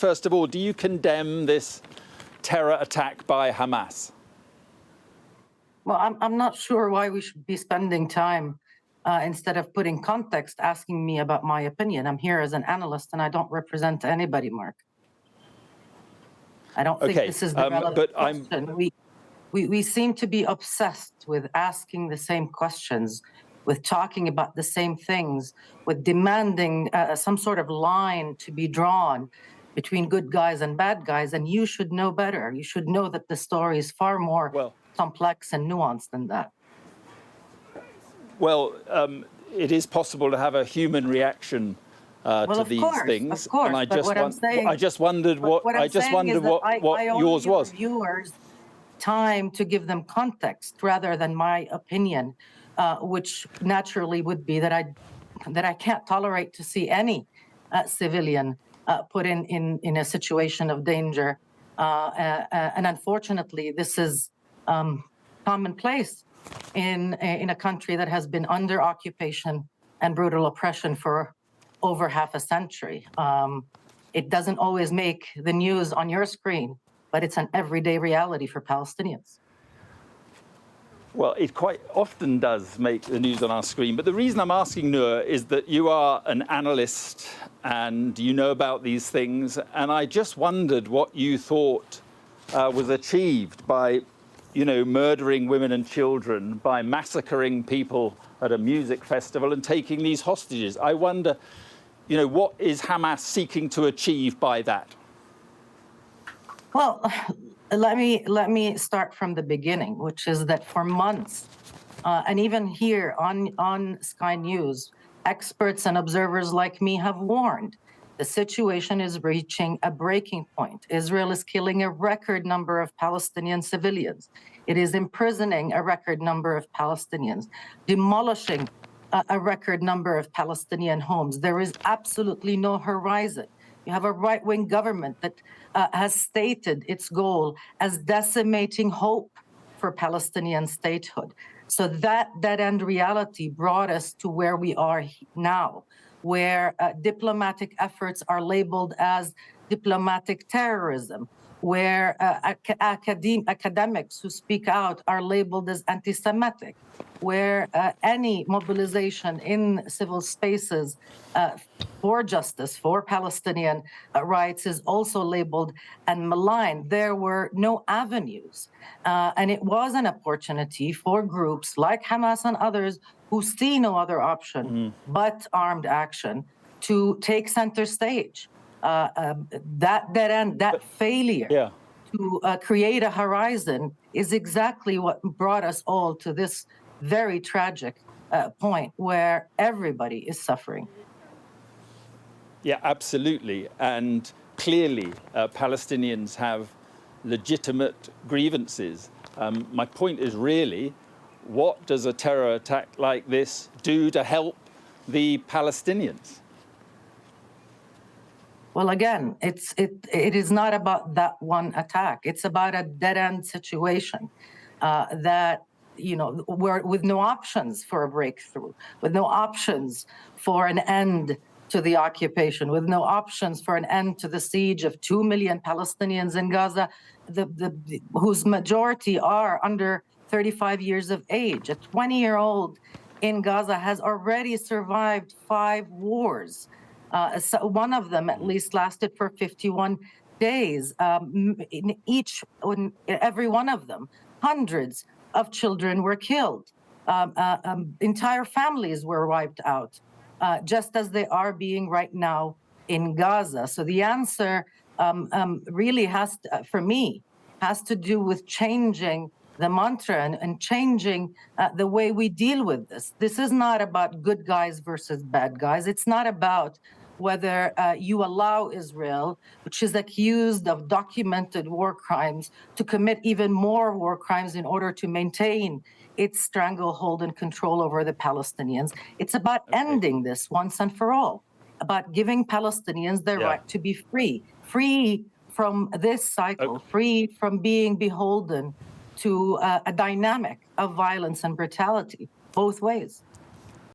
first of all, do you condemn this terror attack by Hamas? Well, I'm not sure why we should be spending time instead of putting context, asking me about my opinion. I'm here as an analyst and I don't represent anybody, Mark. I don't think this is the relevant question. We seem to be obsessed with asking the same questions, with talking about the same things, with demanding some sort of line to be drawn between good guys and bad guys. And you should know better. You should know that the story is far more complex and nuanced than that. Well, it is possible to have a human reaction to these things, of course, and I just wondered what yours was. Viewers time to give them context rather than my opinion, which naturally would be that I can't tolerate to see any civilian put in a situation of danger, and unfortunately, this is commonplace in a country that has been under occupation and brutal oppression for over half a century. It doesn't always make the news on your screen, but it's an everyday reality for Palestinians. Well, it quite often does make the news on our screen. But the reason I'm asking, Nour, is that you are an analyst and you know about these things. And I just wondered what you thought was achieved by, murdering women and children, by massacring people at a music festival and taking these hostages. I wonder, what is Hamas seeking to achieve by that? Well, let me start from the beginning, which is that for months, and even here on Sky News, experts and observers like me have warned the situation is reaching a breaking point. Israel is killing a record number of Palestinian civilians. It is imprisoning a record number of Palestinians, demolishing a record number of Palestinian homes. There is absolutely no horizon. You have a right-wing government that has stated its goal as decimating hope for Palestinian statehood. So that dead-end reality brought us to where we are now, where diplomatic efforts are labeled as diplomatic terrorism, where academics who speak out are labeled as anti-Semitic, where any mobilization in civil spaces for justice, for Palestinian rights is also labeled and maligned. There were no avenues. And it was an opportunity for groups like Hamas and others who see no other option but armed action to take center stage. That dead end, that failure to create a horizon is exactly what brought us all to this very tragic point where everybody is suffering. Yeah, absolutely. And clearly, Palestinians have legitimate grievances. My point is really, what does a terror attack like this do to help the Palestinians? Well, again, it is not about that one attack. It's about a dead-end situation that, we're with no options for a breakthrough, with no options for an end to the occupation, with no options for an end to the siege of 2 million Palestinians in Gaza, whose majority are under 35 years of age. A 20-year-old in Gaza has already survived 5 wars. So one of them at least lasted for 51 days. In every one of them, hundreds of children were killed. Entire families were wiped out, just as they are being right now in Gaza. So the answer really for me, has to do with changing the mantra and changing the way we deal with this. This is not about good guys versus bad guys. It's not about whether you allow Israel, which is accused of documented war crimes, to commit even more war crimes in order to maintain its stranglehold and control over the Palestinians. It's about ending this once and for all, about giving Palestinians their right to be free from this cycle, free from being beholden to a dynamic of violence and brutality, both ways.